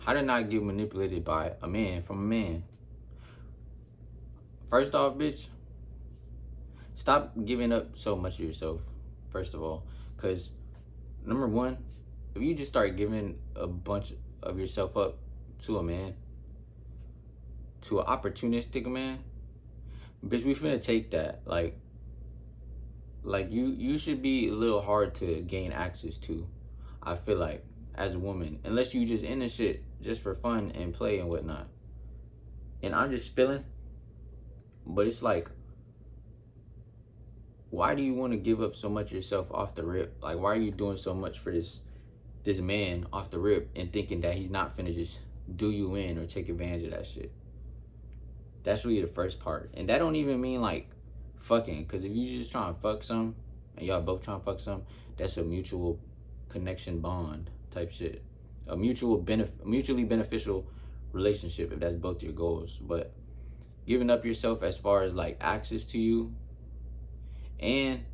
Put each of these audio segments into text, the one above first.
How to not get manipulated by a man from a man? First off, bitch, stop giving up so much of yourself. First of all, because number one, if you just start giving a bunch of yourself up to a man, to an opportunistic man, bitch, we finna take that. Like you should be a little hard to gain access to. I feel like as a woman, unless you just in the shit just for fun and play and whatnot. And I'm just spilling, but it's like, why do you want to give up so much of yourself off the rip? Like, why are you doing so much for this man off the rip and thinking that he's not finna just do you in or take advantage of that shit? That's really the first part. And that don't even mean like fucking, because if you just trying to fuck some and y'all both trying to fuck some, that's a mutual connection bond type shit. A mutually beneficial relationship if that's both your goals. But giving up yourself as far as like access to you and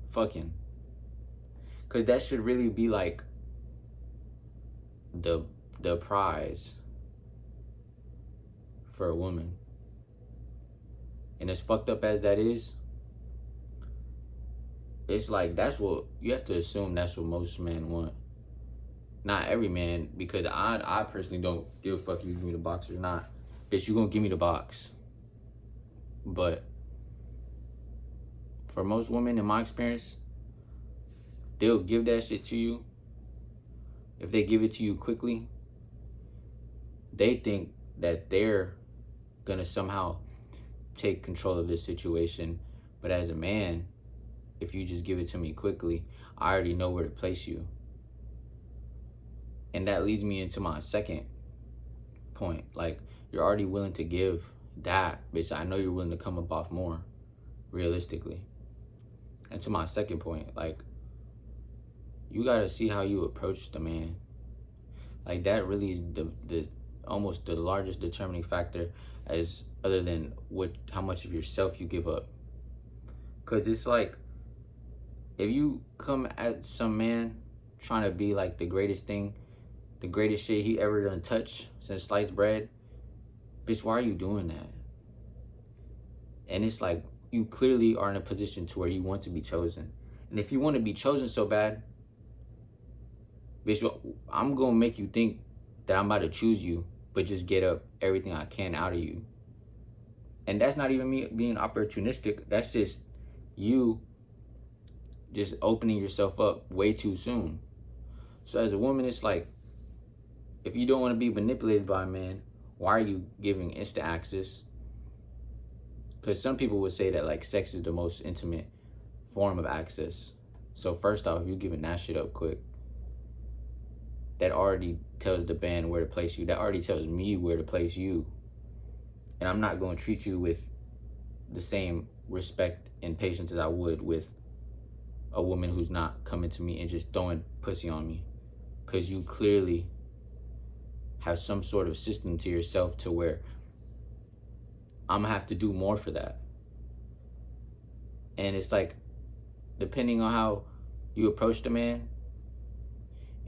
fucking, because that should really be like the prize for a woman. And as fucked up as that is, it's like that's what you have to assume, that's what most men want. Not every man, because I personally don't give a fuck if you give me the box or not. Bitch, you gonna give me the box. But for most women, in my experience, they'll give that shit to you. If they give it to you quickly, they think that they're gonna somehow take control of this situation. But as a man, if you just give it to me quickly, I already know where to place you. And that leads me into my second point. Like, you're already willing to give that, bitch. I know you're willing to come up off more, realistically. And to my second point, like, you gotta see how you approach the man. Like, that really is the almost the largest determining factor, as other than how much of yourself you give up. Cause it's like, if you come at some man trying to be like the greatest thing, the greatest shit he ever done touch since sliced bread, bitch, why are you doing that? And it's like, you clearly are in a position to where you want to be chosen. And if you want to be chosen so bad, bitch, I'm gonna make you think that I'm about to choose you, but just get up everything I can out of you. And that's not even me being opportunistic. That's just you just opening yourself up way too soon. So as a woman, it's like, if you don't want to be manipulated by a man, why are you giving instant access? Because some people would say that like sex is the most intimate form of access. So first off, if you're giving that shit up quick, that already tells the band where to place you. That already tells me where to place you. And I'm not going to treat you with the same respect and patience as I would with a woman who's not coming to me and just throwing pussy on me. Because you clearly have some sort of system to yourself to where I'm going to have to do more for that. And it's like, depending on how you approach the man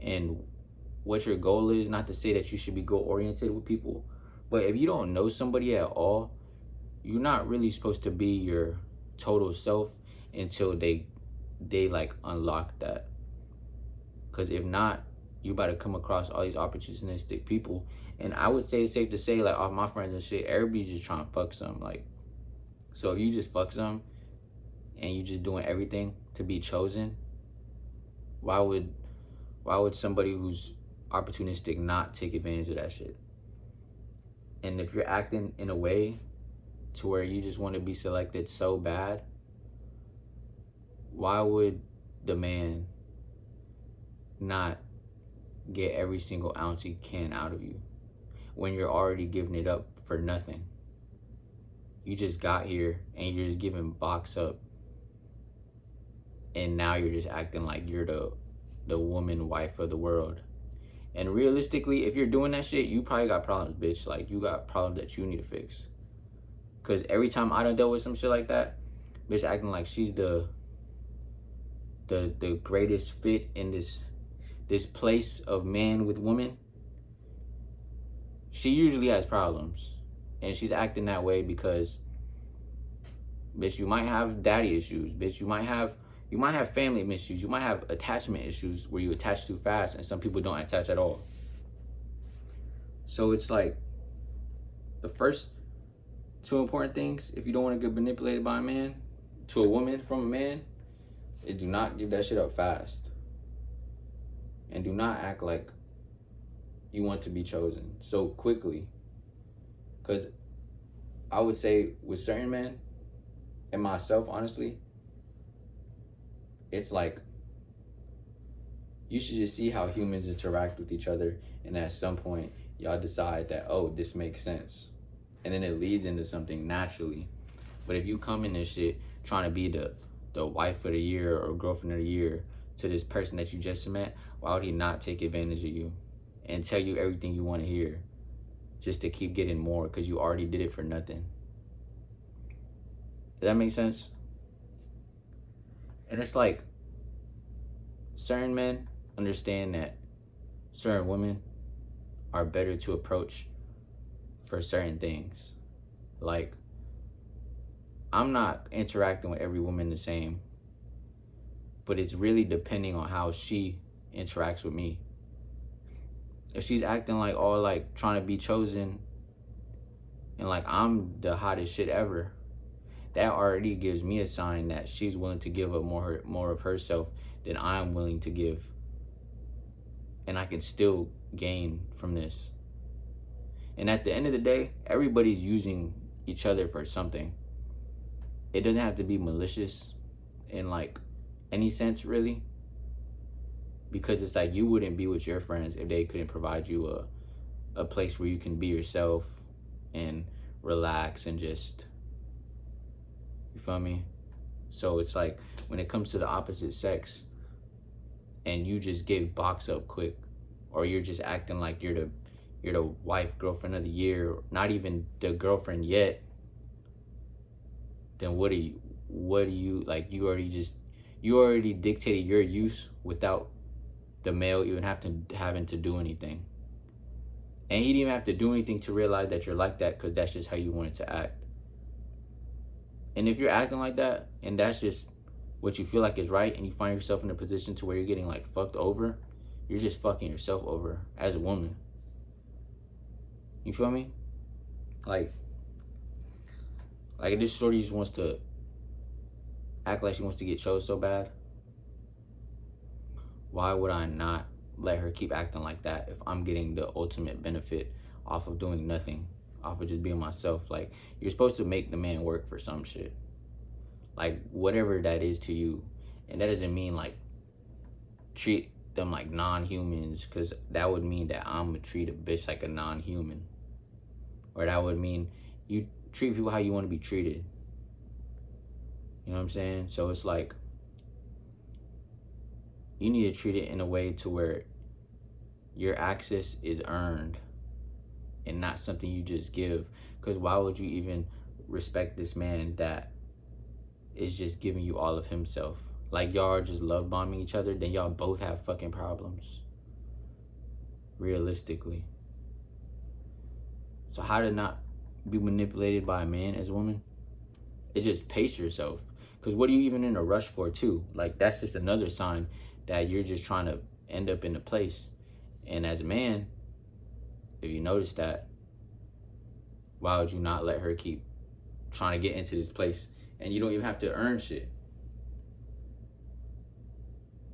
and what your goal is, not to say that you should be goal-oriented with people, but if you don't know somebody at all, you're not really supposed to be your total self until they like unlock that. Because if not, you about to come across all these opportunistic people. And I would say it's safe to say, like, all my friends and shit, everybody's just trying to fuck some. Like, so if you just fuck some and you just doing everything to be chosen, why would somebody who's opportunistic not take advantage of that shit? And if you're acting in a way to where you just want to be selected so bad, why would the man not get every single ounce he can out of you when you're already giving it up for nothing? You just got here and you're just giving box up, and now you're just acting like you're the woman wife of the world. And realistically, if you're doing that shit, you probably got problems, bitch. Like, you got problems that you need to fix. Because every time I done dealt with some shit like that, bitch acting like she's the greatest fit in this place of man with woman, she usually has problems. And she's acting that way because, bitch, you might have daddy issues. Bitch, you might have family issues. You might have attachment issues where you attach too fast and some people don't attach at all. So it's like the first two important things, if you don't want to get manipulated by a man, to a woman from a man, is do not give that shit up fast. And do not act like you want to be chosen so quickly. Because I would say with certain men, and myself, honestly, it's like you should just see how humans interact with each other, and at some point y'all decide that, oh, this makes sense, and then it leads into something naturally. But if you come in this shit trying to be the wife of the year or girlfriend of the year to this person that you just met, why would he not take advantage of you and tell you everything you want to hear just to keep getting more because you already did it for nothing? Does that make sense? And it's like certain men understand that certain women are better to approach for certain things. Like, I'm not interacting with every woman the same, but it's really depending on how she interacts with me. If she's acting like all like trying to be chosen and like I'm the hottest shit ever, that already gives me a sign that she's willing to give up more of herself than I'm willing to give. And I can still gain from this. And at the end of the day, everybody's using each other for something. It doesn't have to be malicious in like any sense, really. Because it's like you wouldn't be with your friends if they couldn't provide you a place where you can be yourself and relax and just, you feel me? So it's like when it comes to the opposite sex and you just give box up quick, or you're just acting like you're the wife, girlfriend of the year, not even the girlfriend yet, then what do you like? You already dictated your use without the male even having to do anything. And he didn't even have to do anything to realize that you're like that, because that's just how you wanted to act. And if you're acting like that, and that's just what you feel like is right, and you find yourself in a position to where you're getting like fucked over, you're just fucking yourself over as a woman. You feel me? Like this shorty just wants to act like she wants to get chose so bad. Why would I not let her keep acting like that if I'm getting the ultimate benefit off of doing nothing, off of just being myself? Like, you're supposed to make the man work for some shit, like whatever that is to you. And that doesn't mean like treat them like non-humans, because that would mean that I'm gonna treat a bitch like a non-human, or that would mean you treat people how you want to be treated. You know what I'm saying? So it's like you need to treat it in a way to where your access is earned and not something you just give. Because why would you even respect this man that is just giving you all of himself? Like, y'all are just love bombing each other, then y'all both have fucking problems, realistically. So how to not be manipulated by a man as a woman? It just pace yourself. Because what are you even in a rush for too? Like, that's just another sign that you're just trying to end up in a place. And as a man, if you notice that, why would you not let her keep trying to get into this place? And you don't even have to earn shit.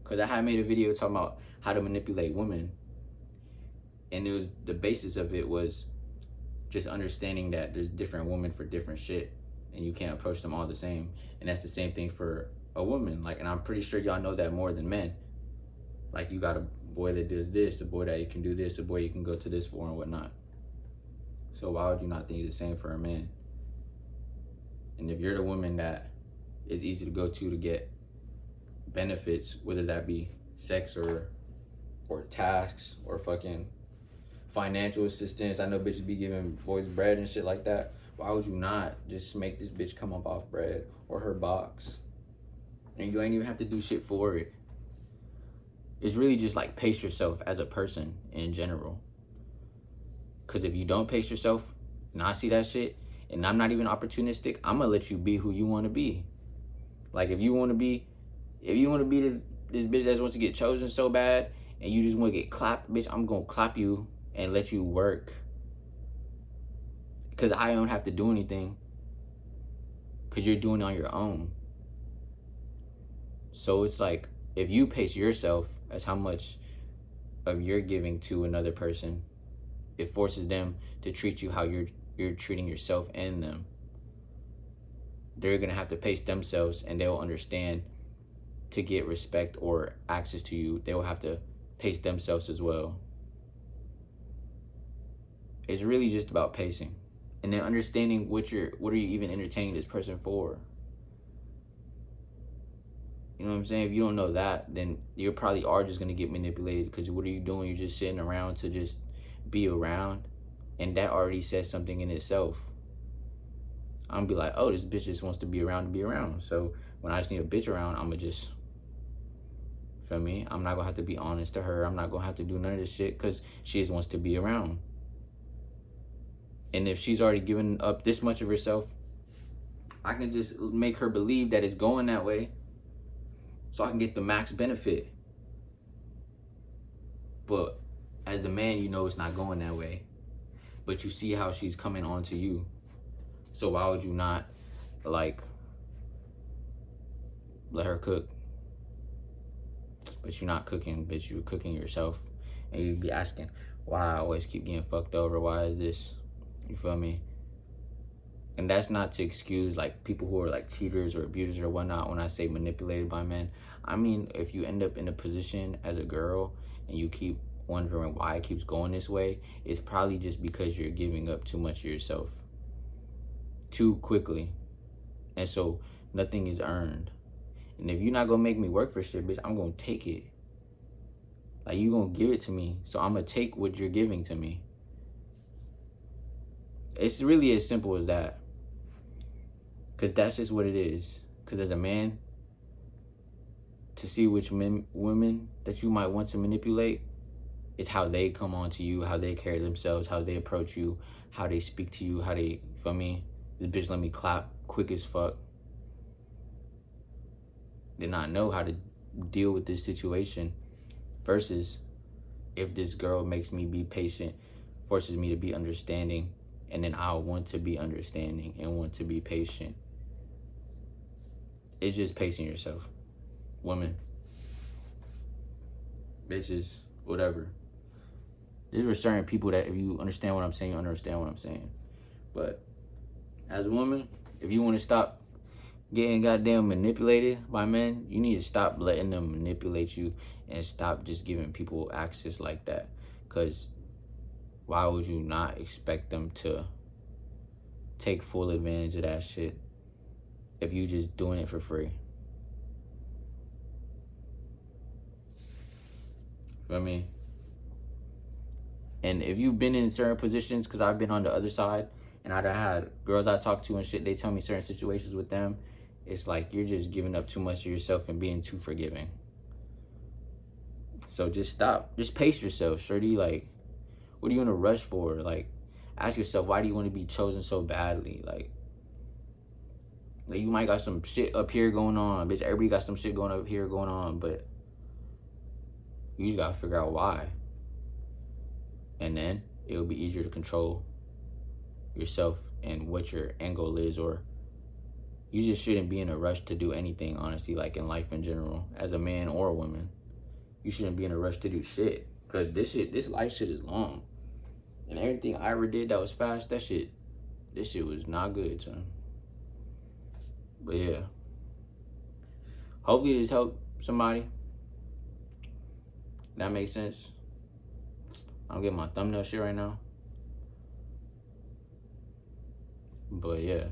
Because I had made a video talking about how to manipulate women. And it was, the basis of it was just understanding that there's different women for different shit. And you can't approach them all the same. And that's the same thing for a woman. Like, and I'm pretty sure y'all know that more than men. Like, you got a boy that does this, a boy that you can do this, a boy you can go to this for and whatnot. So why would you not think the same for a man? And if you're the woman that is easy to go to get benefits, whether that be sex or tasks or fucking financial assistance, I know bitches be giving boys bread and shit like that. Why would you not just make this bitch come up off bread or her box? And you ain't even have to do shit for it. It's really just like pace yourself as a person in general. Because if you don't pace yourself, and I see that shit, and I'm not even opportunistic, I'm gonna let you be who you want to be. Like if you want to be this bitch that wants to get chosen so bad, and you just want to get clapped, bitch, I'm gonna clap you and let you work. Because I don't have to do anything. Because you're doing it on your own. So it's like, if you pace yourself as how much of you're giving to another person, it forces them to treat you how you're treating yourself and them. They're gonna have to pace themselves, and they'll understand to get respect or access to you. They will have to pace themselves as well. It's really just about pacing, and then understanding what are you even entertaining this person for. You know what I'm saying? If you don't know that, then you probably are just gonna get manipulated. Because what are you doing? You're just sitting around to just be around, and that already says something in itself. I'm gonna be like, oh, this bitch just wants to be around to be around. So when I just need a bitch around, I'm gonna just, feel me? I'm not gonna have to be honest to her. I'm not gonna have to do none of this shit because she just wants to be around. And if she's already given up this much of herself, I can just make her believe that it's going that way, so I can get the max benefit. But as the man, you know it's not going that way. But you see how she's coming on to you. So why would you not, like, let her cook? But you're not cooking, bitch. You're cooking yourself. And you'd be asking, why I always keep getting fucked over? Why is this? You feel me? And that's not to excuse, like, people who are, like, cheaters or abusers or whatnot when I say manipulated by men. I mean, if you end up in a position as a girl and you keep wondering why it keeps going this way, it's probably just because you're giving up too much of yourself too quickly. And so nothing is earned. And if you're not gonna make me work for shit, bitch, I'm gonna take it. Like, you gonna give it to me, so I'm gonna take what you're giving to me. It's really as simple as that. Because that's just what it is. Because as a man, to see which women that you might want to manipulate, it's how they come on to you, how they carry themselves, how they approach you, how they speak to you, how they, feel me? This bitch let me clap quick as fuck. Did not know how to deal with this situation. Versus if this girl makes me be patient, forces me to be understanding, and then I'll want to be understanding and want to be patient. It's just pacing yourself. Women, bitches, whatever. There's for certain people that if you understand what I'm saying, you understand what I'm saying. But as a woman, if you want to stop getting goddamn manipulated by men, you need to stop letting them manipulate you and stop just giving people access like that. Because why would you not expect them to take full advantage of that shit if you just doing it for free? Feel me? And if you've been in certain positions, because I've been on the other side, and I've had girls I talk to and shit, they tell me certain situations with them, it's like you're just giving up too much of yourself and being too forgiving. So just stop. Just pace yourself, shorty. Like, what are you in a rush for? Like, ask yourself, why do you want to be chosen so badly? Like you might got some shit up here going on, bitch. Everybody got some shit going up here going on, but you just gotta figure out why. And then it'll be easier to control yourself and what your end goal is. Or you just shouldn't be in a rush to do anything, honestly, like in life in general, as a man or a woman. You shouldn't be in a rush to do shit. Cause this life shit is long. And everything I ever did that was fast, this shit was not good, son. But yeah. Hopefully this helped somebody. That makes sense. I'm getting my thumbnail shit right now. But yeah.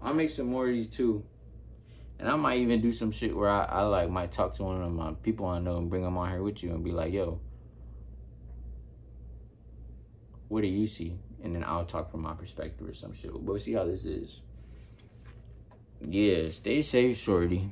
I'll make some more of these too. And I might even do some shit where I like might talk to one of my people I know and bring them on here with you and be like, yo, what do you see? And then I'll talk from my perspective or some shit. But we'll see how this is. Yeah, stay safe, shorty.